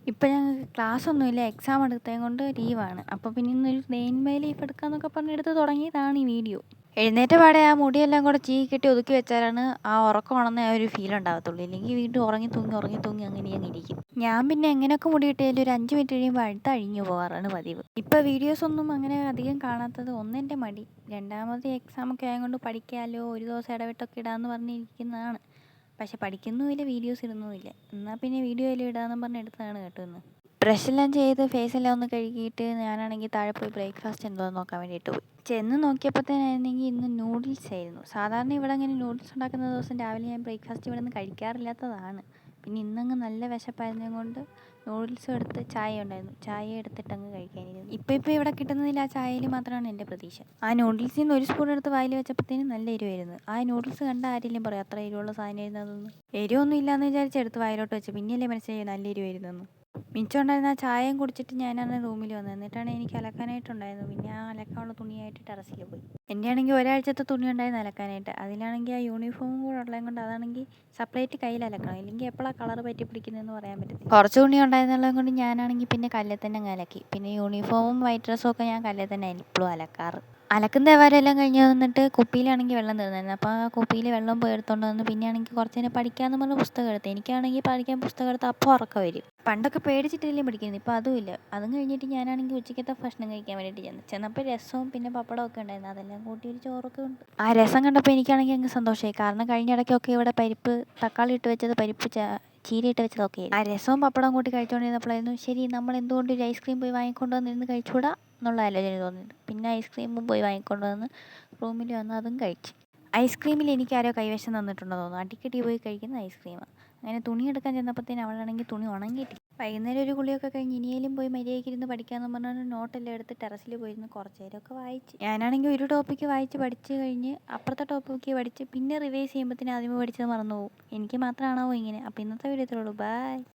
ഇപ്പം ഞങ്ങൾക്ക് ക്ലാസ്സൊന്നുമില്ല. എക്സാം എടുത്തത് കൊണ്ട് ലീവാണ്. അപ്പോൾ പിന്നെ ഇന്നൊരു ഡേ ഇൻ മൈ ലൈഫ് എടുക്കാമെന്നൊക്കെ പറഞ്ഞെടുത്ത് തുടങ്ങിയതാണ് ഈ വീഡിയോ. എഴുന്നേറ്റ പാടെ ആ മുടിയെല്ലാം കൂടെ ചീകി കെട്ടി ഒതുക്കി വെച്ചാലാണ് ആ ഉറക്കമാണെന്ന് ആ ഒരു ഫീൽ ഉണ്ടാകത്തുള്ളൂ. ഇല്ലെങ്കിൽ വീണ്ടും ഉറങ്ങി തൂങ്ങി അങ്ങനെ അങ്ങ് ഇരിക്കും. ഞാൻ പിന്നെ എങ്ങനെയൊക്കെ മുടി കിട്ടിയാലും ഒരു 5 മിനിറ്റ് കഴിയുമ്പോൾ അഴിഞ്ഞു പോകാറാണ് പതിവ്. ഇപ്പോൾ വീഡിയോസൊന്നും അങ്ങനെ അധികം കാണാത്തത് ഒന്നെൻ്റെ മടി, രണ്ടാമത് എക്സാമൊക്കെ ആയതുകൊണ്ട് പഠിക്കാമല്ലോ, ഒരു ദിവസം ഇടവിട്ടൊക്കെ ഇടാമെന്ന് പറഞ്ഞിരിക്കുന്നതാണ്. പക്ഷെ പഠിക്കുന്നുമില്ല, വീഡിയോസ് ഇടുന്നുമില്ല. എന്നാൽ പിന്നെ വീഡിയോയിൽ ഇടാമെന്ന് പറഞ്ഞ് എടുത്തതാണ് കേട്ടോ ഇന്ന്. ബ്രഷെല്ലാം ചെയ്ത് ഫേസെല്ലാം ഒന്ന് കഴുകിയിട്ട് ഞാനാണെങ്കിൽ താഴെ പോയി ബ്രേക്ക്ഫാസ്റ്റ് എന്തോന്ന് നോക്കാൻ വേണ്ടിയിട്ട് പോയി. ചെന്ന് നോക്കിയപ്പോഴത്തേനായിരുന്നെങ്കിൽ ഇന്ന് നൂഡിൽസ് ആയിരുന്നു. സാധാരണ ഇവിടെ അങ്ങനെ നൂഡിൽസ് ഉണ്ടാക്കുന്ന ദിവസം രാവിലെ ഞാൻ ബ്രേക്ക്ഫാസ്റ്റ് ഇവിടെ നിന്ന് കഴിക്കാറില്ലാത്തതാണ്. പിന്നെ ഇന്നങ്ങ് നല്ല വിശപ്പായിരുന്നത് കൊണ്ട് നൂഡിൽസും എടുത്ത് ചായ ഉണ്ടായിരുന്നു, ചായ എടുത്തിട്ടങ്ങ് കഴിക്കാനിരുന്നു. ഇപ്പോൾ ഇവിടെ കിട്ടുന്നതിൽ ആ ചായയിൽ മാത്രമാണ് എൻ്റെ പ്രതീക്ഷ. ആ നൂഡിൽസിൽ നിന്ന് ഒരു സ്പൂൺ എടുത്ത് വായിൽ വെച്ചപ്പോഴത്തേനും നല്ല എരിവായിരുന്നു. ആ നൂഡിൽസ് കണ്ട ആരെങ്കിലും പറയും അത്ര എരിവുള്ള സാധനം ഇരുന്നതെന്ന്. എരിവൊന്നും ഇല്ലയെന്ന് വിചാരിച്ച് എടുത്ത് വായിലോട്ട് വെച്ച് പിന്നെയല്ലേ മനസ്സിലായി നല്ല എരിവായിരുന്നെന്ന്. മിച്ചം ഉണ്ടായിരുന്ന ആ ചായയും കുടിച്ചിട്ട് ഞാനാണ് റൂമിൽ വന്നത്. എന്നിട്ടാണ് എനിക്ക് അലക്കാനായിട്ടുണ്ടായിരുന്നു. പിന്നെ ആ അലക്കാനുള്ള തുണിയായിട്ട് ടെറസിൽ പോയി. എൻ്റെ ആണെങ്കിൽ ഒരാഴ്ചത്തെ തുണി ഉണ്ടായിരുന്നു അലക്കാനായിട്ട്. അതിലാണെങ്കിൽ ആ യൂണിഫോമും കൂടെ ഉള്ളത് കൊണ്ട് അതാണെങ്കിൽ സെപ്പറേറ്റ് കയ്യിൽ അലക്കണം, ഇല്ലെങ്കിൽ എപ്പോഴാണ് കളർ പറ്റി പിടിക്കുന്നതെന്ന് പറയാൻ പറ്റത്തില്ല. കുറച്ച് തുണി ഉണ്ടായിരുന്നുള്ളത് കൊണ്ട് ഞാനാണെങ്കിൽ പിന്നെ കല്ലിൽ തന്നെ അങ്ങ് അലക്കി. പിന്നെ യൂണിഫോമും വൈറ്റ് ഡ്രസ്സും ഒക്കെ ഞാൻ കല്ലിൽ തന്നെ ഇപ്പോഴും അലക്കാറ്. അലക്കുന്ന വ്യവഹാരമെല്ലാം കഴിഞ്ഞ് വന്നിട്ട് കുപ്പിയിലാണെങ്കിൽ വെള്ളം തീർന്നായിരുന്നു. അപ്പോൾ ആ കുപ്പിയിൽ വെള്ളം പോയി എടുത്തുകൊണ്ട് വന്ന് പിന്നെയാണെങ്കിൽ കുറച്ച് നേരം പഠിക്കാമെന്ന് പറഞ്ഞ് പുസ്തകം എടുത്ത്. എനിക്കാണെങ്കിൽ പഠിക്കാൻ പുസ്തകം എടുത്ത് അപ്പോൾ ഉറക്കം വരും. പണ്ടൊക്കെ പേടിച്ചിട്ടല്ലേ പഠിക്കുന്നത്, ഇപ്പോൾ അതുമില്ല. അതും കഴിഞ്ഞിട്ട് ഞാനാണെങ്കിൽ ഉച്ചയ്ക്കത്തെ ഭക്ഷണം കഴിക്കാൻ വേണ്ടിയിട്ട് ചെന്നപ്പോൾ രസവും പിന്നെ പപ്പടമൊക്കെ ഉണ്ടായിരുന്നു. അതെല്ലാം കൂട്ടി ഒരു ചോറൊക്കെ ഉണ്ട്. ആ രസം കണ്ടപ്പോൾ എനിക്കാണെങ്കിൽ അങ്ങ് സന്തോഷമായി. കാരണം കഴിഞ്ഞ ഇടയ്ക്കൊക്കെ ഇവിടെ പരിപ്പ് തക്കാളി ഇട്ട് വെച്ചത്, പരിപ്പ് ചീര ഇട്ട് വെച്ചതൊക്കെ. ആ രസവും പപ്പടവും കൂട്ടി കഴിച്ചുകൊണ്ടിരുന്നപ്പോഴായിരുന്നു ശരി നമ്മൾ എന്തുകൊണ്ട് ഒരു ഐസ്ക്രീം പോയി വാങ്ങിക്കൊണ്ട് വന്നിരുന്ന് കഴിച്ചുകൂടാ എന്നുള്ള ആലോചന തോന്നിയത്. പിന്നെ ഐസ്ക്രീമും പോയി വാങ്ങിക്കൊണ്ട് വന്ന് റൂമിൽ വന്ന് അതും കഴിച്ച്. ഐസ്ക്രീമിൽ എനിക്ക് ആരോ കൈവശം തന്നിട്ടുണ്ടോ തോന്നുന്നു, അടിക്കടി പോയി കഴിക്കുന്ന ഐസ്ക്രീമാണ്. അങ്ങനെ തുണി എടുക്കാൻ ചെന്നപ്പോഴത്തേന് അവളാണെങ്കിൽ തുണി ഉണങ്ങിയിട്ടില്ല. വൈകുന്നേരം ഒരു കുളിയൊക്കെ കഴിഞ്ഞ് ഇനിയേലും പോയി മര്യാദയ്ക്ക് ഇരുന്ന് പഠിക്കാമെന്ന് പറഞ്ഞാൽ നോട്ടെല്ലാം എടുത്ത് ടെറസിൽ പോയിരുന്ന് കുറച്ച് നേരമൊക്കെ വായിച്ച്. ഞാനാണെങ്കിൽ ഒരു ടോപ്പിക്ക് വായിച്ച് പഠിച്ച് കഴിഞ്ഞ് അപ്പുറത്തെ ടോപ്പിക്ക് പഠിച്ച് പിന്നെ റിവൈസ് ചെയ്യുമ്പോഴത്തേന് ആദ്യമേ പഠിച്ചത് മറന്നു പോകും. എനിക്ക് മാത്രമാണോ ഇങ്ങനെ? അപ്പോൾ ഇന്നത്തെ വീഡിയോ ഇത്രയേ ഉള്ളൂ. ബൈ.